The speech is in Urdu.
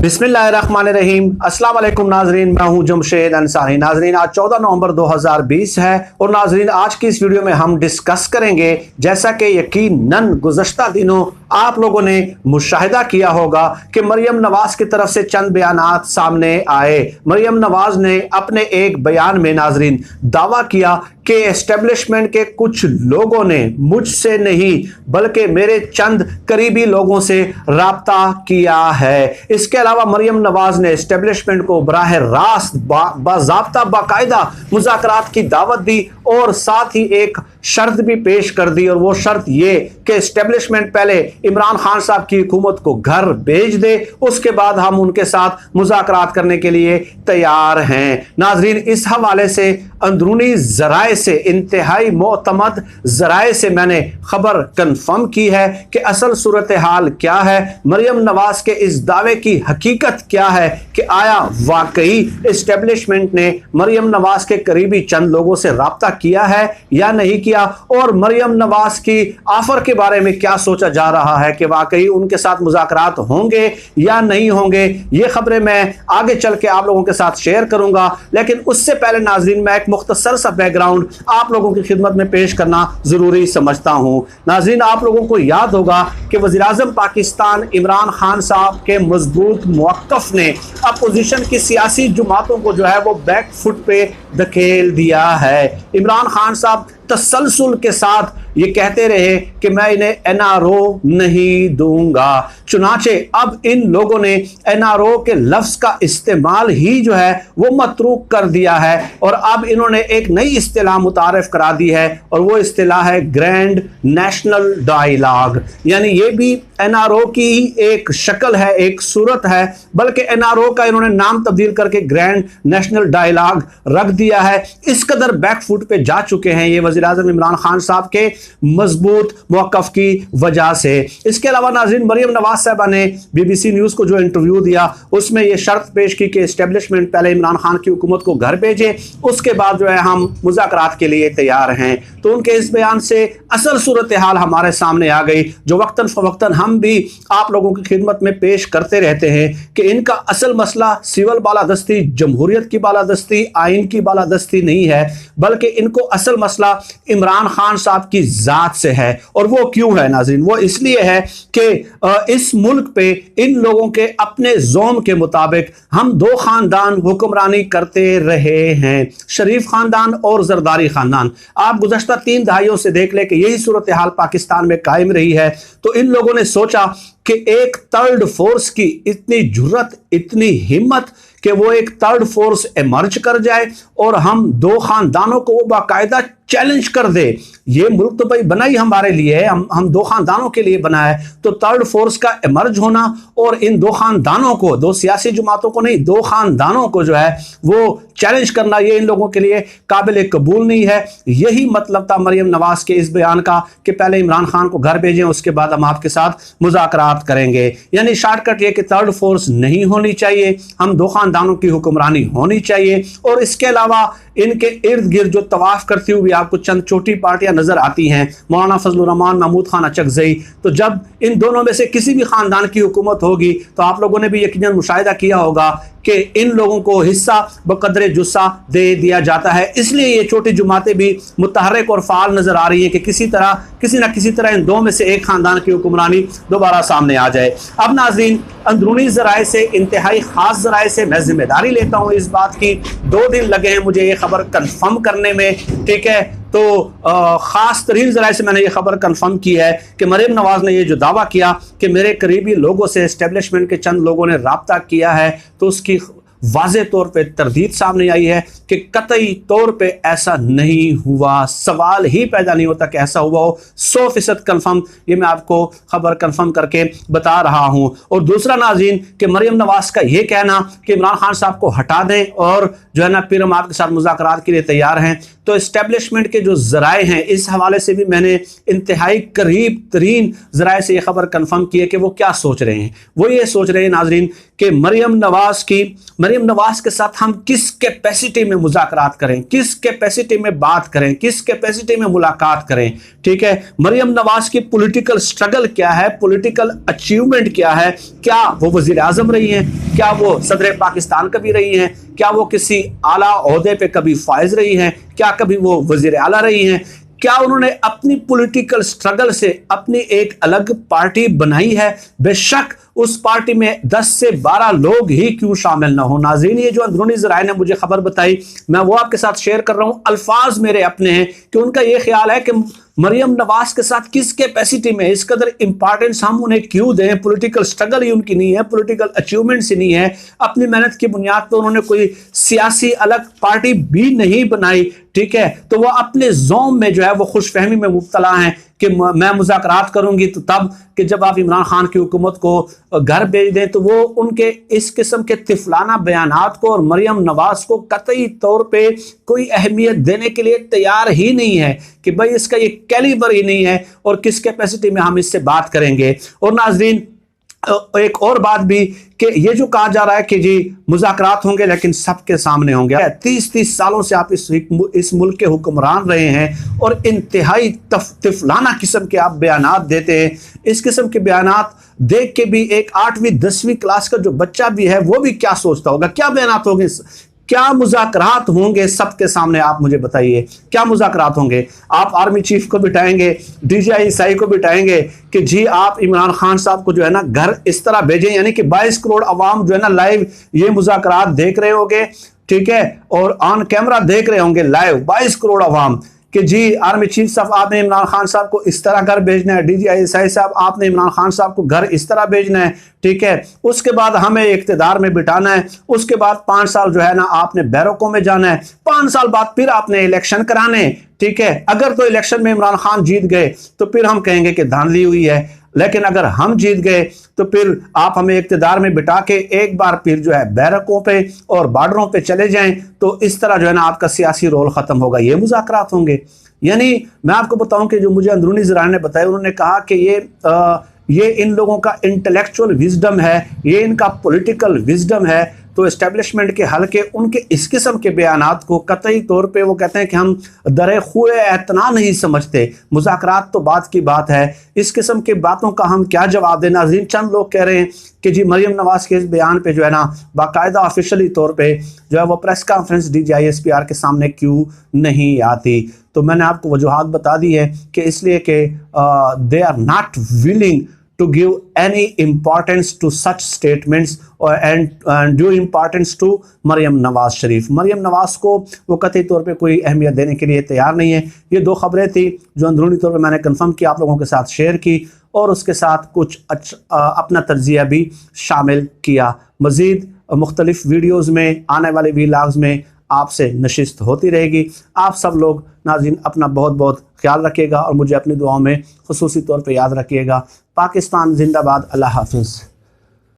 بسم اللہ الرحمن الرحیم۔ السلام علیکم ناظرین، میں ہوں جمشید انصاری۔ ناظرین آج 14 نومبر 2020 ہے اور ناظرین آج کی اس ویڈیو میں ہم ڈسکس کریں گے، جیسا کہ یقیناً گزشتہ دنوں آپ لوگوں نے مشاہدہ کیا ہوگا کہ مریم نواز کی طرف سے چند بیانات سامنے آئے۔ مریم نواز نے اپنے ایک بیان میں ناظرین دعویٰ کیا کہ اسٹبلشمنٹ کے کچھ لوگوں نے مجھ سے نہیں بلکہ میرے چند قریبی لوگوں سے رابطہ کیا ہے۔ اس کے علاوہ مریم نواز نے اسٹبلشمنٹ کو براہ راست باضابطہ باقاعدہ مذاکرات کی دعوت دی اور ساتھ ہی ایک شرط بھی پیش کر دی، اور وہ شرط یہ کہ اسٹیبلشمنٹ پہلے عمران خان صاحب کی حکومت کو گھر بھیج دے، اس کے بعد ہم ان کے ساتھ مذاکرات کرنے کے لیے تیار ہیں۔ ناظرین اس حوالے سے اندرونی ذرائع سے، انتہائی معتمد ذرائع سے میں نے خبر کنفرم کی ہے کہ اصل صورتحال کیا ہے، مریم نواز کے اس دعوے کی حقیقت کیا ہے کہ آیا واقعی اسٹیبلشمنٹ نے مریم نواز کے قریبی چند لوگوں سے رابطہ کیا ہے یا نہیں کیا، اور مریم نواز کی آفر کے بارے میں کیا سوچا جا رہا ہے کہ واقعی ان کے ساتھ مذاکرات ہوں گے یا نہیں ہوں گے۔ یہ خبریں میں آگے چل کے آپ لوگوں کے ساتھ شیئر کروں گا، لیکن اس سے پہلے ناظرین میں ایک مختصر سا بیک گراؤنڈ آپ لوگوں کی خدمت میں پیش کرنا ضروری سمجھتا ہوں۔ ناظرین آپ لوگوں کو یاد ہوگا کہ وزیراعظم پاکستان عمران خان صاحب کے مضبوط موقف نے اپوزیشن کی سیاسی جماعتوں کو جو ہے وہ بیک فٹ پہ دھکیل دیا ہے۔ عمران خان صاحب تسلسل کے ساتھ یہ کہتے رہے کہ میں انہیں این آر او نہیں دوں گا، چنانچہ اب ان لوگوں نے این آر او کے لفظ کا استعمال ہی جو ہے وہ متروک کر دیا ہے، اور اب انہوں نے ایک نئی اصطلاح متعارف کرا دی ہے، اور وہ اصطلاح ہے گرینڈ نیشنل ڈائیلاگ۔ یعنی یہ بھی این آر او کی ایک شکل ہے، ایک صورت ہے، بلکہ این آر او کا انہوں نے نام تبدیل کر کے گرینڈ نیشنل ڈائیلاگ رکھ دیا ہے۔ اس قدر بیک فٹ پہ جا چکے ہیں یہ وزیراعظم عمران خان صاحب کے مضبوط موقف کی وجہ سے۔ اس کے علاوہ ناظرین مریم نواز صاحبہ نے بی بی سی نیوز کو جو انٹرویو دیا اس میں یہ شرط پیش کی کہ اسٹیبلشمنٹ پہلے عمران خان کی حکومت کو گھر بھیجے، اس کے بعد جو ہے ہم مذاکرات کے لیے تیار ہیں۔ تو ان کے اس بیان سے اصل صورتحال ہمارے سامنے آ گئی، جو وقتاً فوقتاً ہم بھی آپ لوگوں کی خدمت میں پیش کرتے رہتے ہیں کہ ان کا اصل مسئلہ سول بالادستی، جمہوریت کی بالادستی، آئین کی بالادستی نہیں ہے، بلکہ ان کو اصل مسئلہ عمران خان صاحب کی ذات سے ہے۔ اور وہ کیوں ہے ناظرین؟ وہ اس لیے ہے کہ اس ملک پہ ان لوگوں کے اپنے زوم کے مطابق ہم دو خاندان حکمرانی کرتے رہے ہیں، شریف خاندان اور زرداری خاندان۔ آپ گزشتہ 3 دہائیوں سے دیکھ لیں کہ یہی صورتحال پاکستان میں قائم رہی ہے۔ تو ان لوگوں نے سوچا کہ ایک تھرڈ فورس کی اتنی جرت، اتنی ہمت کہ وہ ایک تھرڈ فورس ایمرج کر جائے اور ہم دو خاندانوں کو وہ باقاعدہ چیلنج کر دے۔ یہ ملک تو بھائی بنا ہی ہمارے لیے ہے، ہم دو خاندانوں کے لیے بنا ہے، تو تھرڈ فورس کا ایمرج ہونا اور ان دو خاندانوں کو، دو سیاسی جماعتوں کو نہیں، دو خاندانوں کو جو ہے وہ چیلنج کرنا، یہ ان لوگوں کے لیے قابل قبول نہیں ہے۔ یہی مطلب تھا مریم نواز کے اس بیان کا کہ پہلے عمران خان کو گھر بھیجیں، اس کے بعد ہم آپ کے ساتھ مذاکرات کریں گے۔ یعنی شارٹ کٹ یہ کہ تھرڈ فورس نہیں ہونی چاہیے، ہم دو خاندانوں کی حکمرانی ہونی چاہیے، اور اس کے علاوہ ان کے ارد گرد جو طواف کرتی ہوئی آپ کو چند چھوٹی پارٹیاں نظر آتی ہیں، مولانا فضل الرحمان، محمود خان اچکزئی، تو جب ان دونوں میں سے کسی بھی خاندان کی حکومت ہوگی تو آپ لوگوں نے بھی یقیناً مشاہدہ کیا ہوگا کہ ان لوگوں کو حصہ بقدر جثہ دے دیا جاتا ہے۔ اس لیے یہ چھوٹی جماعتیں بھی متحرک اور فعال نظر آ رہی ہیں کہ کسی نہ کسی طرح ان دو میں سے ایک خاندان کی حکمرانی دوبارہ سامنے آ جائے۔ اب ناظرین اندرونی ذرائع سے، انتہائی خاص ذرائع سے میں ذمہ داری لیتا ہوں اس بات کی، 2 دن لگے ہیں مجھے یہ خبر کنفرم کرنے میں، ٹھیک ہے؟ تو خاص ترین ذرائع سے میں نے یہ خبر کنفرم کی ہے کہ مریم نواز نے یہ جو دعویٰ کیا کہ میرے قریبی لوگوں سے اسٹیبلشمنٹ کے چند لوگوں نے رابطہ کیا ہے، تو اس کی واضح طور پہ تردید سامنے آئی ہے کہ قطعی طور پہ ایسا نہیں ہوا، سوال ہی پیدا نہیں ہوتا کہ ایسا ہوا ہو۔ 100% کنفرم یہ میں آپ کو خبر کنفرم کر کے بتا رہا ہوں۔ اور دوسرا ناظرین کہ مریم نواز کا یہ کہنا کہ عمران خان صاحب کو ہٹا دیں اور جو ہے نا پھر ہم آپ کے ساتھ مذاکرات کے لیے تیار ہیں، تو اسٹیبلشمنٹ کے جو ذرائع ہیں اس حوالے سے بھی میں نے انتہائی قریب ترین ذرائع سے یہ خبر کنفرم کی ہے کہ وہ کیا سوچ رہے ہیں۔ وہ یہ سوچ رہے ہیں ناظرین کہ مریم مریم نواز کے ساتھ ہم کس کیپیسٹی میں مذاکرات کریں، کس کیپیسٹی میں بات کریں، کس کیپیسٹی میں ملاقات کریں، ٹھیک ہے؟ مریم نواز کی پولیٹیکل سٹرگل کیا ہے، پولیٹیکل اچیومنٹ کیا ہے، کیا وہ وزیر اعظم رہی ہیں، کیا وہ صدر پاکستان کبھی رہی ہیں، کیا وہ کسی اعلیٰ عہدے پہ کبھی فائز رہی ہیں، کیا کبھی وہ وزیر اعلیٰ رہی ہیں، کیا انہوں نے اپنی پولیٹیکل سٹرگل سے اپنی ایک الگ پارٹی بنائی ہے؟ بے شک اس پارٹی میں 10 سے 12 لوگ ہی کیوں شامل نہ ہوں۔ ناظرین، یہ جو اندرونی ذرائع نے مجھے خبر بتائی، میں وہ آپ کے ساتھ شیئر کر رہا ہوں۔ الفاظ میرے اپنے ہیں کہ ان کا یہ خیال ہے کہ مریم نواز کے ساتھ کس کیپیسٹی میں اس قدر امپارٹنس ہم انہیں کیوں دیں، پولیٹیکل سٹرگل ہی ان کی نہیں ہے، پولیٹیکل اچیومنٹس ہی نہیں ہے، اپنی محنت کی بنیاد پر انہوں نے کوئی سیاسی الگ پارٹی بھی نہیں بنائی، ٹھیک ہے؟ تو وہ اپنے زوم میں جو ہے وہ خوش فہمی میں مبتلا ہیں کہ میں مذاکرات کروں گی تو تب کہ جب آپ عمران خان کی حکومت کو گھر بھیج دیں، تو وہ ان کے اس قسم کے طفلانہ بیانات کو اور مریم نواز کو قطعی طور پہ کوئی اہمیت دینے کے لیے تیار ہی نہیں ہے کہ بھائی اس کا یہ کیلیبر ہی نہیں ہے اور کس کیپیسٹی میں ہم اس سے بات کریں گے۔ اور ناظرین، ایک اور بات بھی کہ یہ جو کہا جا رہا ہے کہ جی مذاکرات ہوں گے لیکن سب کے سامنے ہوں گے، 30 سالوں سے آپ اس ملک کے حکمران رہے ہیں اور انتہائی طفلانہ قسم کے آپ بیانات دیتے ہیں۔ اس قسم کے بیانات دیکھ کے بھی ایک 8ویں 10ویں کلاس کا جو بچہ بھی ہے وہ بھی کیا سوچتا ہوگا؟ کیا بیانات ہوں گے، کیا مذاکرات ہوں گے سب کے سامنے؟ آپ مجھے بتائیے کیا مذاکرات ہوں گے؟ آپ آرمی چیف کو بٹھائیں گے، ڈی جی آئی عیسائی کو بٹھائیں گے کہ جی آپ عمران خان صاحب کو جو ہے نا گھر اس طرح بھیجیں، یعنی کہ 22 کروڑ عوام جو ہے نا لائیو یہ مذاکرات دیکھ رہے ہوں گے، ٹھیک ہے؟ اور آن کیمرہ دیکھ رہے ہوں گے لائیو 22 کروڑ عوام کہ جی آرمی چیف صاحب آپ نے عمران خان صاحب کو اس طرح گھر بھیجنا ہے، ڈی جی آئی عیسائی صاحب آپ نے عمران خان صاحب کو گھر اس طرح بھیجنا ہے، ٹھیک ہے؟ اس کے بعد ہمیں اقتدار میں بٹھانا ہے، اس کے بعد 5 سال جو ہے نا آپ نے بیرکوں میں جانا ہے، 5 سال بعد پھر آپ نے الیکشن کرانے، ٹھیک ہے؟ اگر تو الیکشن میں عمران خان جیت گئے تو پھر ہم کہیں گے کہ دھاندلی ہوئی ہے، لیکن اگر ہم جیت گئے تو پھر آپ ہمیں اقتدار میں بٹھا کے ایک بار پھر جو ہے بیرکوں پہ اور بارڈروں پہ چلے جائیں، تو اس طرح جو ہے نا آپ کا سیاسی رول ختم ہوگا۔ یہ مذاکرات ہوں گے؟ یعنی میں آپ کو بتاؤں کہ جو مجھے اندرونی ذرائع نے بتایا، انہوں نے کہا کہ یہ ان لوگوں کا انٹلیکچول وزڈم ہے، یہ ان کا پولیٹیکل وزڈم ہے، تو اسٹبلشمنٹ کے حلقے ان کے اس قسم کے بیانات کو قطعی طور پہ وہ کہتے ہیں کہ ہم در خوئے اعتنا نہیں سمجھتے۔ مذاکرات تو بات کی بات ہے، اس قسم کے باتوں کا ہم کیا جواب دیں؟ ناظرین، چند لوگ کہہ رہے ہیں کہ جی مریم نواز کے اس بیان پہ جو ہے نا باقاعدہ آفیشلی طور پہ جو ہے وہ press conference D G I S P R کے سامنے کیوں نہیں آتی؟ تو میں نے آپ کو وجوہات بتا دی ہے کہ اس لیے کہ they are not willing to give any importance to such statements and due importance to Maryam Nawaz Sharif. Maryam Nawaz کو وہ قطعی طور پہ کوئی اہمیت دینے کے لیے تیار نہیں ہے۔ یہ 2 خبریں تھیں جو اندرونی طور پہ میں نے کنفرم کی، آپ لوگوں کے ساتھ شیئر کی اور اس کے ساتھ کچھ اپنا تجزیہ بھی شامل کیا۔ مزید مختلف ویڈیوز میں، آنے والے ویلاگز میں آپ سے نشست ہوتی رہے گی۔ آپ سب لوگ ناظرین اپنا بہت بہت خیال رکھیے گا اور مجھے اپنی دعاؤں میں خصوصی طور پہ یاد رکھیے گا۔ پاکستان زندہ باد، اللہ حافظ۔